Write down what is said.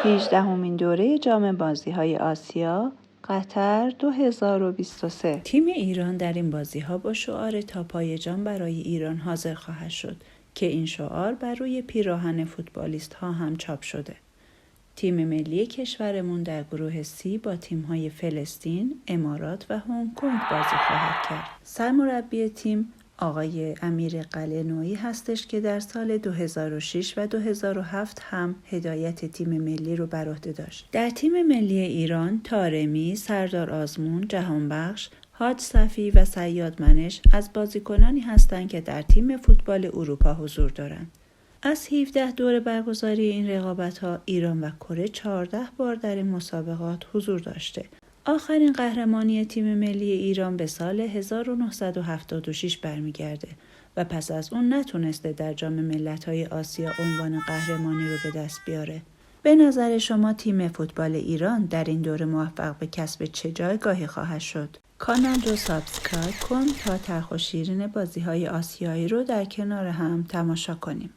18مین دوره جام بازی‌های آسیا قطر 2023. تیم ایران در این بازی‌ها با شعار تا پای جان برای ایران حاضر خواهد شد که این شعار بر روی پیراهن فوتبالیست‌ها هم چاپ شده. تیم ملی کشورمون در گروه C با تیم‌های فلسطین، امارات و هنگ کنگ بازی خواهد کرد. سرمربی تیم آقای امیر قلعه‌نویی هستش که در سال 2006 و 2007 هم هدایت تیم ملی رو بر عهده داشت. در تیم ملی ایران طارمی، سردار آزمون، جهانبخش، حاج صفی و صیاد منش از بازیکنانی هستند که در تیم فوتبال اروپا حضور دارند. از 17 دور برگزاری این رقابت‌ها ایران و کره 14 بار در این مسابقات حضور داشته. آخرین قهرمانی تیم ملی ایران به سال 1976 برمیگرده و پس از اون نتونسته در جام ملت‌های آسیا عنوان قهرمانی رو به دست بیاره. به نظر شما تیم فوتبال ایران در این دوره موفق به کسب چه جایگاهی خواهد شد؟ کانال رو سابسکرایب کن تا تلخ و شیرین بازی‌های آسیایی رو در کنار هم تماشا کنیم.